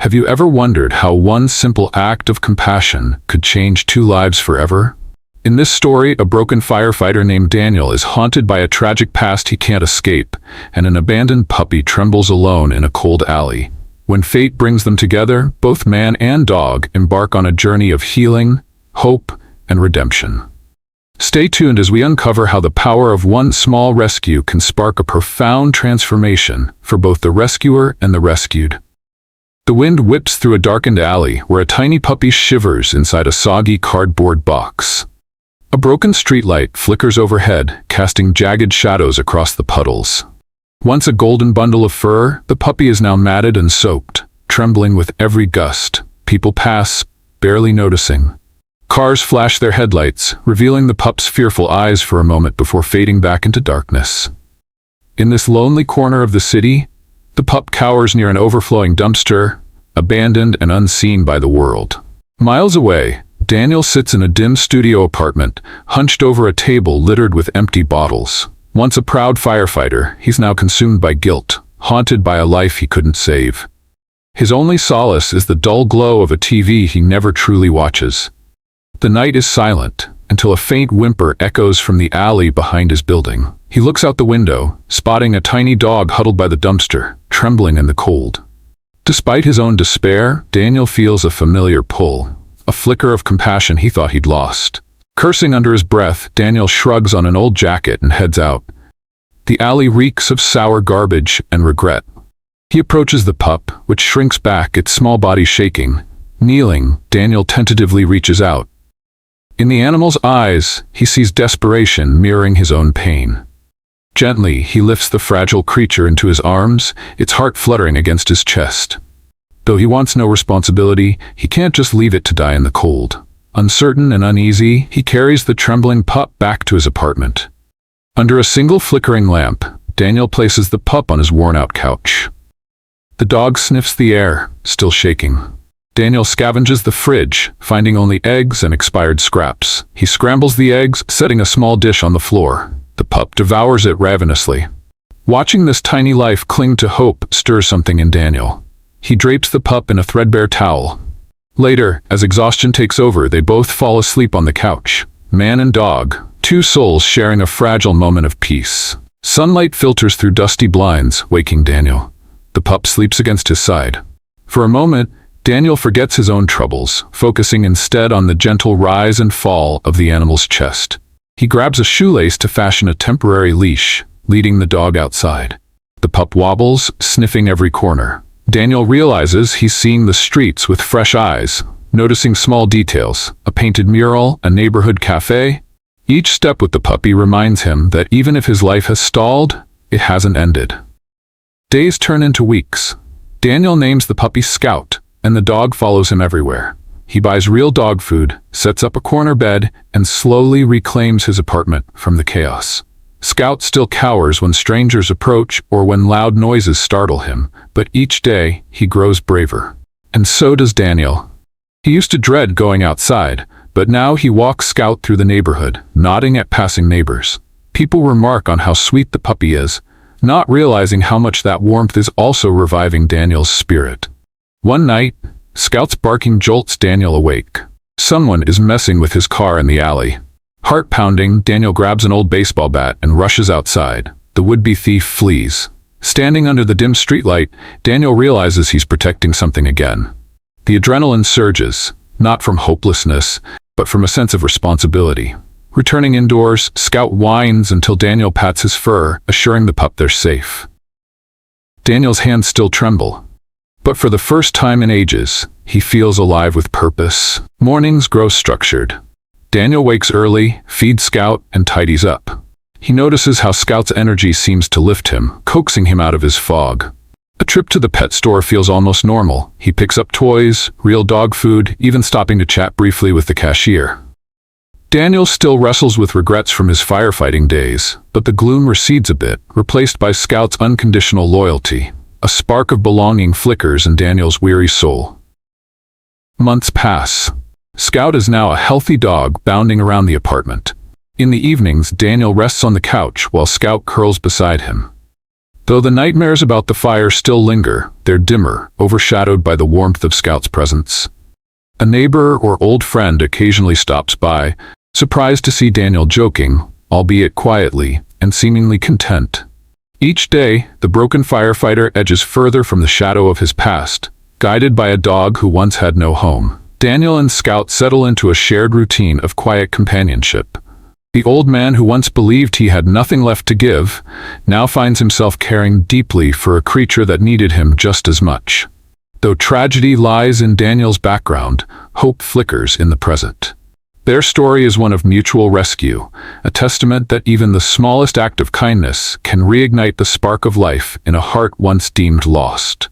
Have you ever wondered how one simple act of compassion could change two lives forever? In this story, a broken firefighter named Daniel is haunted by a tragic past he can't escape, and an abandoned puppy trembles alone in a cold alley. When fate brings them together, both man and dog embark on a journey of healing, hope, and redemption. Stay tuned as we uncover how the power of one small rescue can spark a profound transformation for both the rescuer and the rescued. The wind whips through a darkened alley where a tiny puppy shivers inside a soggy cardboard box. A broken streetlight flickers overhead, casting jagged shadows across the puddles. Once a golden bundle of fur, the puppy is now matted and soaked, trembling with every gust. People pass, barely noticing. Cars flash their headlights, revealing the pup's fearful eyes for a moment before fading back into darkness. In this lonely corner of the city, the pup cowers near an overflowing dumpster, abandoned and unseen by the world. Miles away, Daniel sits in a dim studio apartment, hunched over a table littered with empty bottles. Once a proud firefighter, he's now consumed by guilt, haunted by a life he couldn't save. His only solace is the dull glow of a TV he never truly watches. The night is silent, until a faint whimper echoes from the alley behind his building. He looks out the window, spotting a tiny dog huddled by the dumpster, trembling in the cold. Despite his own despair, Daniel feels a familiar pull, a flicker of compassion he thought he'd lost. Cursing under his breath, Daniel shrugs on an old jacket and heads out. The alley reeks of sour garbage and regret. He approaches the pup, which shrinks back, its small body shaking. Kneeling, Daniel tentatively reaches out. In the animal's eyes, he sees desperation mirroring his own pain. Gently, he lifts the fragile creature into his arms, its heart fluttering against his chest. Though he wants no responsibility, he can't just leave it to die in the cold. Uncertain and uneasy, he carries the trembling pup back to his apartment. Under a single flickering lamp, Daniel places the pup on his worn-out couch. The dog sniffs the air, still shaking. Daniel scavenges the fridge, finding only eggs and expired scraps. He scrambles the eggs, setting a small dish on the floor. The pup devours it ravenously. Watching this tiny life cling to hope stirs something in Daniel. He drapes the pup in a threadbare towel. Later, as exhaustion takes over, they both fall asleep on the couch. Man and dog, two souls sharing a fragile moment of peace. Sunlight filters through dusty blinds, waking Daniel. The pup sleeps against his side. For a moment, Daniel forgets his own troubles, focusing instead on the gentle rise and fall of the animal's chest. He grabs a shoelace to fashion a temporary leash, leading the dog outside. The pup wobbles, sniffing every corner. Daniel realizes he's seeing the streets with fresh eyes, noticing small details, a painted mural, a neighborhood cafe. Each step with the puppy reminds him that even if his life has stalled, it hasn't ended. Days turn into weeks. Daniel names the puppy Scout, and the dog follows him everywhere. He buys real dog food, sets up a corner bed, and slowly reclaims his apartment from the chaos. Scout still cowers when strangers approach or when loud noises startle him, but each day he grows braver. And so does Daniel. He used to dread going outside, but now he walks Scout through the neighborhood, nodding at passing neighbors. People remark on how sweet the puppy is, not realizing how much that warmth is also reviving Daniel's spirit. One night, Scout's barking jolts Daniel awake. Someone is messing with his car in the alley. Heart pounding, Daniel grabs an old baseball bat and rushes outside. The would-be thief flees. Standing under the dim streetlight, Daniel realizes he's protecting something again. The adrenaline surges, not from hopelessness, but from a sense of responsibility. Returning indoors, Scout whines until Daniel pats his fur, assuring the pup they're safe. Daniel's hands still tremble. But for the first time in ages, he feels alive with purpose. Mornings grow structured. Daniel wakes early, feeds Scout, and tidies up. He notices how Scout's energy seems to lift him, coaxing him out of his fog. A trip to the pet store feels almost normal. He picks up toys, real dog food, even stopping to chat briefly with the cashier. Daniel still wrestles with regrets from his firefighting days, but the gloom recedes a bit, replaced by Scout's unconditional loyalty. A spark of belonging flickers in Daniel's weary soul. Months pass. Scout is now a healthy dog bounding around the apartment. In the evenings, Daniel rests on the couch while Scout curls beside him. Though the nightmares about the fire still linger, they're dimmer, overshadowed by the warmth of Scout's presence. A neighbor or old friend occasionally stops by, surprised to see Daniel joking, albeit quietly, and seemingly content. Each day, the broken firefighter edges further from the shadow of his past, guided by a dog who once had no home. Daniel and Scout settle into a shared routine of quiet companionship. The old man who once believed he had nothing left to give, now finds himself caring deeply for a creature that needed him just as much. Though tragedy lies in Daniel's background, hope flickers in the present. Their story is one of mutual rescue, a testament that even the smallest act of kindness can reignite the spark of life in a heart once deemed lost.